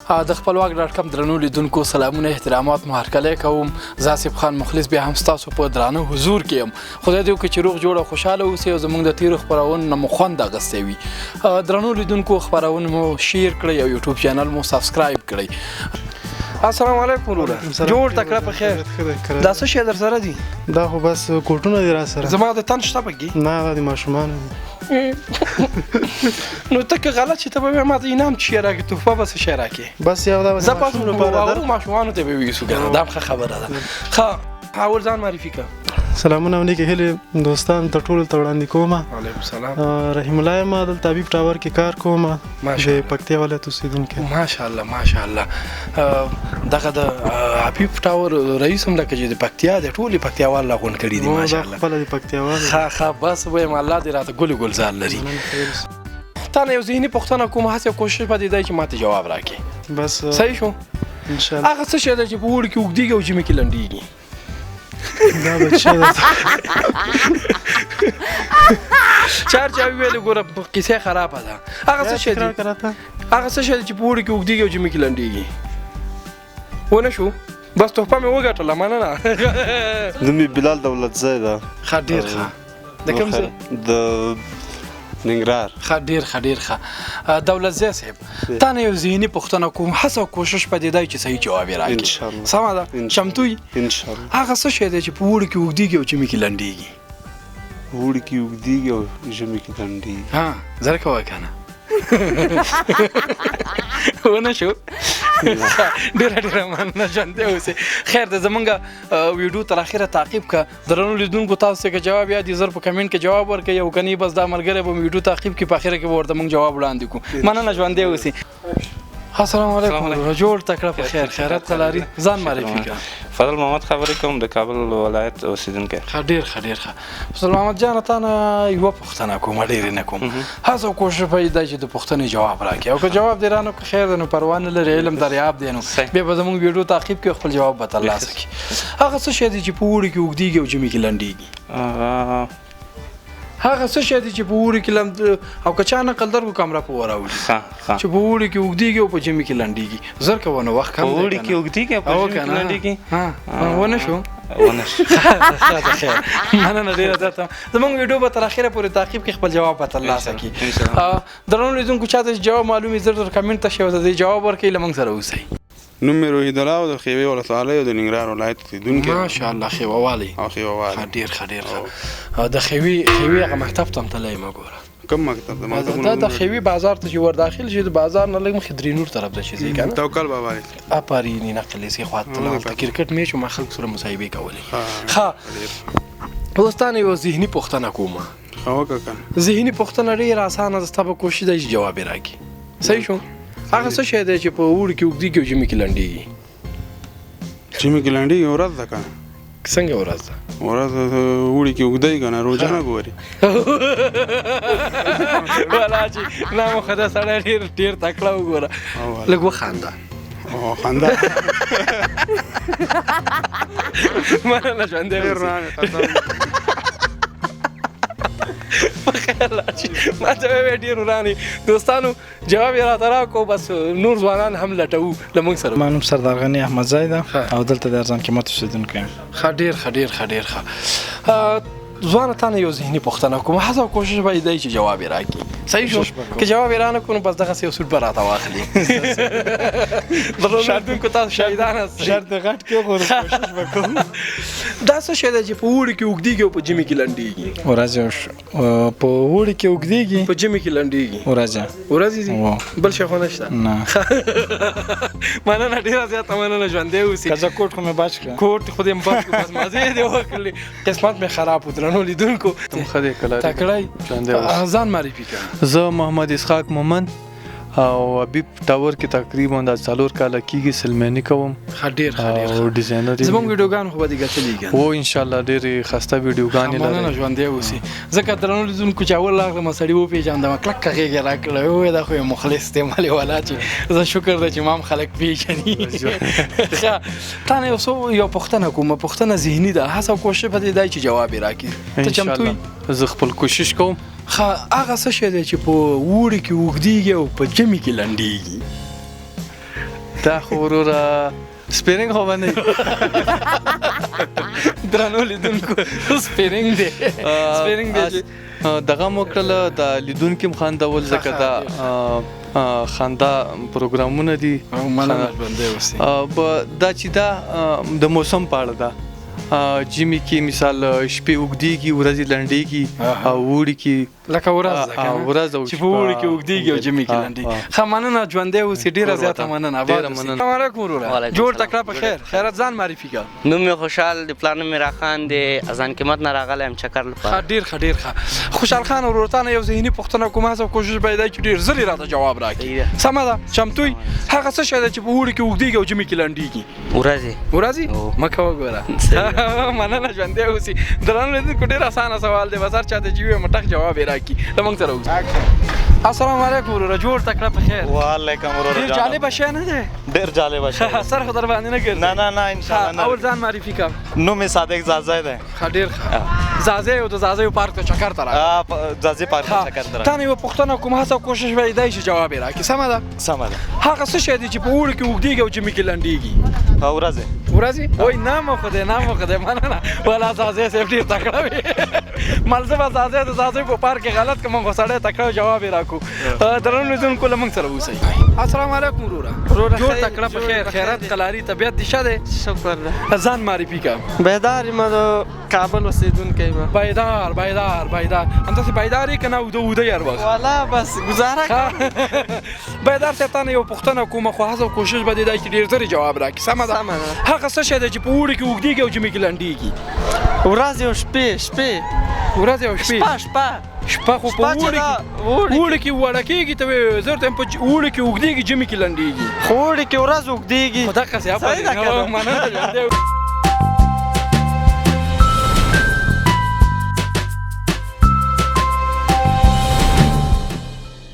د خپلواک ډاټ کم درنو لیدونکو سلامونه احترامات مو هرکلی کوم. زه آصف خان مخلص بیا هم ستاسو په درانه حضور کې یم. خدای دې وکړي چې روغ جوړ او خوشحاله اوسئ او زموږ د تېرو خپرونو نه مو خوند اخیستی وي. درنو لیدونکو خپرونه مو شیر کړئ او یوټیوب چینل مو سبسکرایب کړئ. السلام علیکم وروره. جوړ تکړه په خیر. دا څه شی در سره دي؟ دا خو بس کوټونه دي را سره. زما د تن شته پکې؟ نه دا د ماشومانو دي. نو ته که غلط چې ته به ما ته انعام څه شی راکړې، تحفه به څه شی راکړې؟ بس یو دا زه پاس ماشومانو ته به ویسو کنه. دا ښه خبره ده. ښه اول ځان معرفي کړه. سلامونه او نیکې هیلې دوستان ته ټولو ته وړاندې کوم. وعلیکم السلام. رحیم الله یم. دلته حبیب ټاور کې کار کوم. د پکتیا ولایت اوسېدونکی. ماشاءالله ماشاءالله. دغه د حبیب ټاور رئیس هم لکه چې د پکتیا د ټولې پکتیاوال راغونډ کړي دي. ماشاءالله خپله د پکتیاوال. ښه بس وایم الله دې راته ګل ګلزار لري. تا نه یو ذهني پوښتنه کوم، هڅه کوشش به دې دی چې ماته جواب راکړې. بس صحیح شو؟ انشاءالله. هغه څه شی دی چې په اوړي کې اوږدېږي او ژمي کې لنډېږي؟ دا بچه ده. چار چا ویلې ګوره کیسه خرابه ده. هغه څه شی دی چې په اوړي کې اوږدېږي او ژمي کې لنډېږي؟ ونه شو؟ بس تحفه مې وګټله، مننه. نوم یې بلال دولتزی ده. ښه ډېر ښه. د کوم ځای؟ د ننګرهار. ښه ډېر ښه. دولتزی صاحب تا نه یو ذهني پوښتنه کوم، هڅه او کوشش به دې دی چې صحیح جواب یې راکړې. انشاءالله. سمه ده؟ چمتو یې؟ انشاءالله. هغه څه شی دی چې په اوړي کې اوږدېږي او ژمي کې لنډېږي؟ اوړي کې اوږدېږي او ژمي کې لنډېږي. ها زر کوه که نه؟ ونه شو؟ ډېره مننه، ژوندی اوسئ. خیر د زمونږ ویډیو تر اخره تعقیب که درنو لیدونکو تاسو ته که جواب یاد وي زر په کمنټ کې جواب ورکړئ او که نه بس دا ملګری به ویډیو تعقیب کړي، په اخره کې به ورته موږ جواب وړاندې کړو. مننه، ژوندی اوسئ. السلام علیکم. جوړ تکړه په خیر خیرات لري. ځان معرفي کړه. فضل محمد خبرې کوم، د کابل ولایت اوسېدونکی. ښه ډېر ښه. فضل محمد جانه تا نه یوه پوښتنه کوم، ډېرې نه کوم. هڅه او کوشش به یې دی چې د پوښتنې جواب راکړي او که جواب دې رانه که خیر دی نو پروا نه لري، علم دریاب دی نو بیا به زموږ ویډیو تعقیب کړي او خپل جواب به ترلاسه کړي. هغه څه شی دی چې په اوړي کې اوږدېږي او ژمي کې لنډېږي؟ هغه څه شی دی چې په اوړي کې او که چا نقل درکړو کامره په وراوړي چې په اوړي کې اوږدېږي او په ژمي کې لنډېږي؟ زر کوه نو وخت کم دی. په اوړي کې اوږدېږي او په ژمي کې لنډېږي؟ ونه شو؟ ونه شو. خیر مننه ډېره زیاته. زموږ ویډیو به تر اخره پورې تعقیب کړي، خپل جواب به ترلاسه کړي. درنو لیدونکو چاته چې جواب معلوم وي زر کمنټ ته شي او د دې جواب ورکړئ، له موږ سره اوسئ. نوم مې روحید الله او د خیوې ولسوالۍ او د ننګرهار ولایت اوسېدونکی. ماشاءالله خیوه والی. خیوه ډېر ښه. د خیوې هغه مکتب ته هم تللی یم ګوره. کوم مکتب ده؟ دا د خیوې بازار ته چې ور داخل شي، د بازار نه لږ مخکې درې نور طرف ته چې ځي که نه، توکل بابا آفرین نقلېسي خواته تلم، هلته کرکټ میچ و ما خلکو سره مصاحبې کولې. ښه اوس تا نه یوه ذهني پوښتنه کومه. ښه وکړه که نه. ذهني پوښتنه ډېره اسانه ده، ستا به کوشش دی چې جواب یې راکړي. صحیح شو؟ هغه څه شی دی چې په اوړي کې اوږدېږي او ژمي کې لنډېږي؟ ژمي کې لنډېږي ورځ ده که نه. څنګه ورځ ده؟ ورځ اوړي کې اوږدی که نه، روژه نه ګوري. والا چې نه مخه دا سړی ډېر تکړه وګوره. لږ وخانده. خندا. مننه، ژوندی اوسئ. ما ته وویل ډېر ورانې دوستانو جواب یې راته راکړو، بس نور ځوانان هم لټوو له موږ سره. ما نوم سردار غني احمدزی ده او دلته د ارزان قیمت اوسېدونکی یم. ښه ډېر ښه. ځوانه تا نه یو ذهني پوښتنه کوم، هڅه او کوشش به یې دی چې جواب یې راکړي. صحیح شو؟ که جواب یې رانه کړو نو بس دغسې یو سوټ به راته واخلي. درنو تاسو شهیدان یاست. شرط غټ کېښود، کوشش به کوم. دا څه شی دی چې په اوړي کې اوږدېږي او په ژمي کې لنډېږي؟ ورځې په اوړي کې اوږدېږي، په ژمي کې لنډېږي. ورځې دي؟ بل شی خو نشته؟ نه. مننه ډېره زیاته مننه، ژوندی اوسئ. که زه کوټ خو مې بچ کړه. کوټ خو دې مې بچ کړو، بس مزې دې وکړلې. قسمت مې خراب و درنو لیدونکو. ښه دی کلاري. تکړه ځان معرفي کړه. زه محمد اسحاق مومن او حبیب ټاور کې تقریبا دا 4 کاله کېږي سلماني کوم. ښه ډېر او ډیزاینر یم. زموږ ویډیوګان خو به دې ګټلي که او انشاءالله ډېرې ښایسته ویډیوګانې لري. مننه، ژوندی اوسئ. ځکه درنو لیدونکو چې اول راغلم سړي وپېژندم، کلکه غېږ یې راکړه، وویل دا خو یې مخلص دی مالې والا چې زه شکر دی چې ما هم خلک پېژني. ښه تا نه یو پوښتنه کومه، پوښتنه ذهني ده، هڅه او کوشش به دې دی چې جواب یې راکړي. ته چمتو یې؟ زه خپل کوشش کوم. ښه هغه څه شی دی چې په اوړي کې اوږدېږي او په ژمي کې لنډېږي؟ دا خو وروره سپیرینګ خو باندې درنو لیدونکو سپیرینګ دی سپیرینګ دی دغه مو کړله د لیدونکي هم خندول ځکه دا خندا پروګرامونه دي مننه ژوندی اوسئ دا چې دا د موسم په اړه ده جیمی کې مثال شپې اوږدېږي ورځې لنډېږي او اوړي کې لکه ورځ ده ورځ او چې په اوړي کې اوږدېږي او ژمي کې لنډېږي ښه مننه ژوندی اوسئ ډېره زیاته مننه السلام علیکم وروره جوړ تکړه په خیر خیرت ځان معرفي کړه نوم مې خوشحال د پلار نوم مې راخان دی اذان قیمت نه راغلی یم چکر لپاره ډېر ښه ډېر ښه خوشحال خان ورور تا نه یو ذهني پوښتنه کوم هڅه کوشش به یې دی چې ډېر ژر یې راته جواب راکړي سمه ده چمتو یې هغه څه شی دی چې په اوړي کې اوږدېږي او ژمي کې لنډېږي ورځې مه کوه ګوره مننه ژوندی اوسئ درنو لیدونکو ډېر اسانه سوال دی بس هر چاته چې وي مټک جواب یې راکړي له موږ سره اوسئ السلام علیکم وروره جوړ تکړه په خیر وعلیکم وروره ډېر جالبه شی نه دی ډېر جالبه شی سر خو در باندې نه ګرځي نه انشاءالله نه اول ځان معرفي کړه نوم مې صادق زازی دی ښه ډېر ښه زازی او د زازیو پارک ته چکر ته راغلی زازی پارک ته چکر ته تا نه یوه پوښتنه کوم هڅه کوشش به یې دی چې جواب یې راکړي سمه ده هغه څه شی دی چې په اوړي کې اوږدېږي او ژمي کې لنډېږي ورځې وای نام خو دی مننه والا زازی صاحب ډېر تکړه وي ملزه به زازی د زازی په پارک کې غلط کړم خو سړی تکړه جواب یې راکړو درنو لیدونکو له موږ سره اوسئ السلام علیکم وروره جوړ تکړه په خیر خیرات قلاري طبیعت دې ښه دی شکر ده ځان معرفي کړه بیدار یم د کابل اوسېدونکی یم بیدار همداسې بیدار یې که نه اوده هر وخت والا بس ګزاره بیدار صاحب تا نه یو پوښتنه کومه خو هڅه کوشش به دې دی چې ډېر ژر جواب راکړي سمه ده هغه څه شی دی چې په اوړي کې اوږدېږي او ژمي کې لنډېږي ورځې او شپې ورځې او شپې شپه خو په اوړي کې وړه کېږي ته وایې زر ته په اوړي کې اوږدېږي ژمي کې لنډېږي خو اوړي کې ورځ اوږدېږي خو دقسې مننه